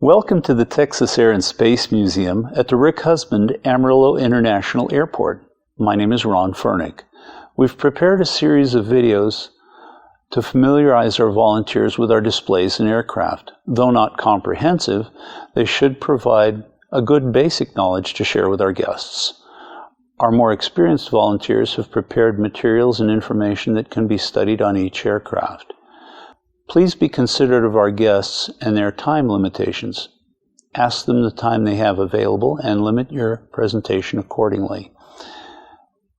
Welcome to the Texas Air and Space Museum at the Rick Husband Amarillo International Airport. My name is Ron Furnick. We've prepared a series of videos to familiarize our volunteers with our displays and aircraft. Though not comprehensive, they should provide a good basic knowledge to share with our guests. Our more experienced volunteers have prepared materials and information that can be studied on each aircraft. Please be considerate of our guests and their time limitations. Ask them the time they have available and limit your presentation accordingly.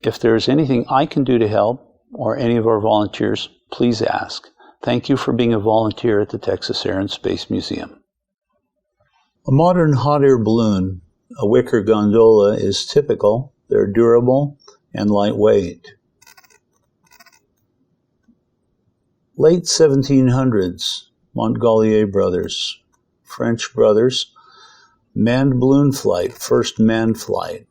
If there is anything I can do to help, or any of our volunteers, please ask. Thank you for being a volunteer at the Texas Air and Space Museum. A modern hot air balloon, a wicker gondola, is typical. They're durable and lightweight. Late 1700s, Montgolfier brothers, French brothers, manned balloon flight, first manned flight.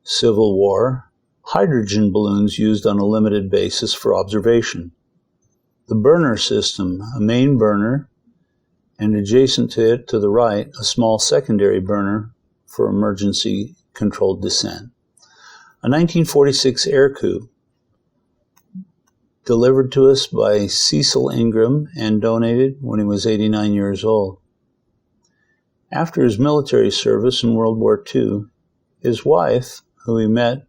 Civil War, hydrogen balloons used on a limited basis for observation. The burner system, a main burner, and adjacent to it to the right, a small secondary burner for emergency controlled descent. A 1946 air coupe, delivered to us by Cecil Ingram and donated when he was 89 years old. After his military service in World War II, his wife, who he met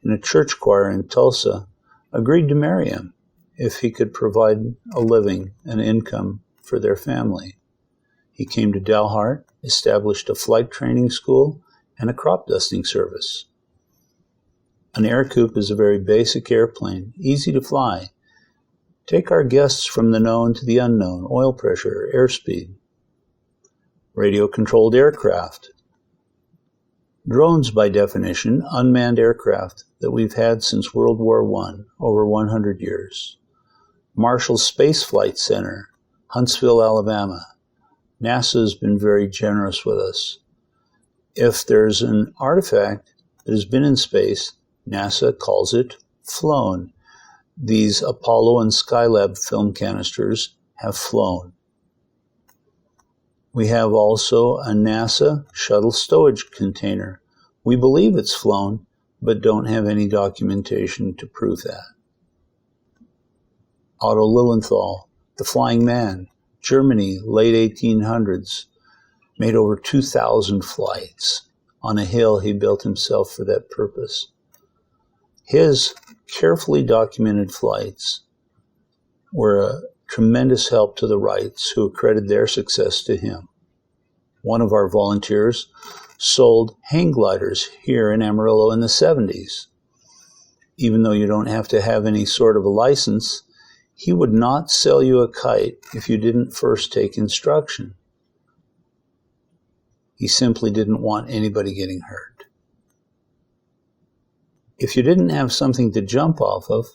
in a church choir in Tulsa, agreed to marry him if he could provide a living, an income for their family. He came to Dalhart, established a flight training school and a crop dusting service. An air coupe is a very basic airplane, easy to fly. Take our guests from the known to the unknown, oil pressure, airspeed. Radio-controlled aircraft. Drones, by definition, unmanned aircraft that we've had since World War I, over 100 years. Marshall Space Flight Center, Huntsville, Alabama. NASA has been very generous with us. If there's an artifact that has been in space, NASA calls it flown. These Apollo and Skylab film canisters have flown. We have also a NASA shuttle stowage container. We believe it's flown, but don't have any documentation to prove that. Otto Lilienthal, the Flying Man, Germany, late 1800s, made over 2,000 flights. On a hill he built himself for that purpose. His carefully documented flights were a tremendous help to the Wrights, who accredited their success to him. One of our volunteers sold hang gliders here in Amarillo in the 70s. Even though you don't have to have any sort of a license, he would not sell you a kite if you didn't first take instruction. He simply didn't want anybody getting hurt. If you didn't have something to jump off of,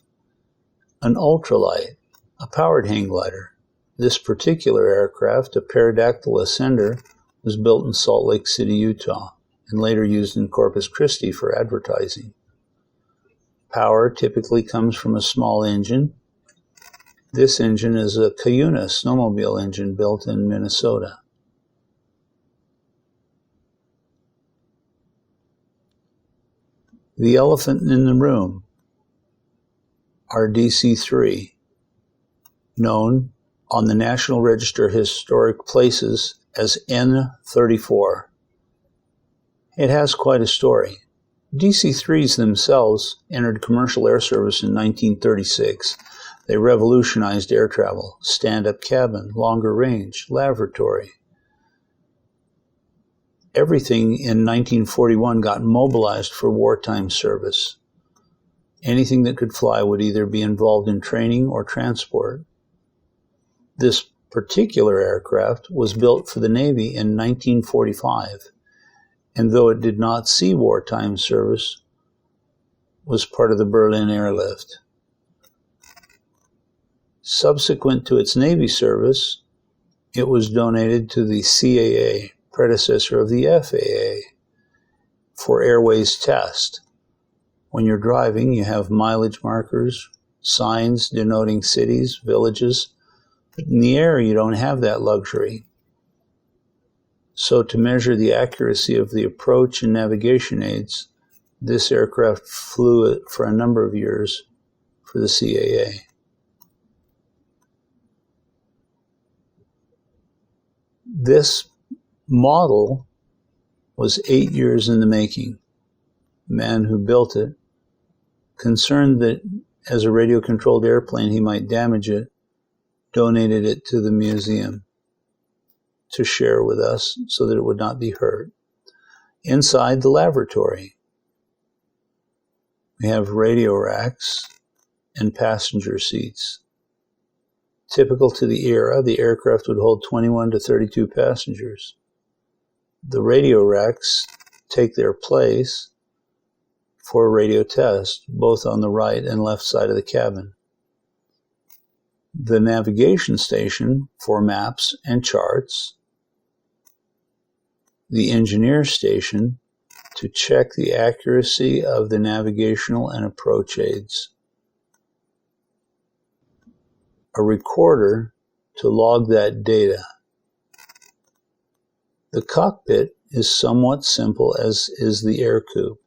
an ultralight, a powered hang glider. This particular aircraft, a Pterodactyl Ascender, was built in Salt Lake City, Utah, and later used in Corpus Christi for advertising. Power typically comes from a small engine. This engine is a Cuyuna snowmobile engine built in Minnesota. The elephant in the room, our DC-3, known on the National Register of Historic Places as N34. It has quite a story. DC-3s themselves entered commercial air service in 1936. They revolutionized air travel, stand-up cabin, longer range, lavatory. Everything in 1941 got mobilized for wartime service. Anything that could fly would either be involved in training or transport. This particular aircraft was built for the Navy in 1945, and though it did not see wartime service, was part of the Berlin Airlift. Subsequent to its Navy service, it was donated to the CAA, predecessor of the FAA, for airways test. When you're driving, you have mileage markers, signs denoting cities, villages. But in the air, you don't have that luxury. So to measure the accuracy of the approach and navigation aids, this aircraft flew it for a number of years for the CAA. This model was 8 years in the making. The man who built it, concerned that as a radio-controlled airplane he might damage it, donated it to the museum to share with us so that it would not be hurt. Inside the laboratory, we have radio racks and passenger seats. Typical to the era, the aircraft would hold 21 to 32 passengers. The radio racks take their place for a radio test, both on the right and left side of the cabin. The navigation station for maps and charts. The engineer station to check the accuracy of the navigational and approach aids. A recorder to log that data. The cockpit is somewhat simple, as is the air coupe.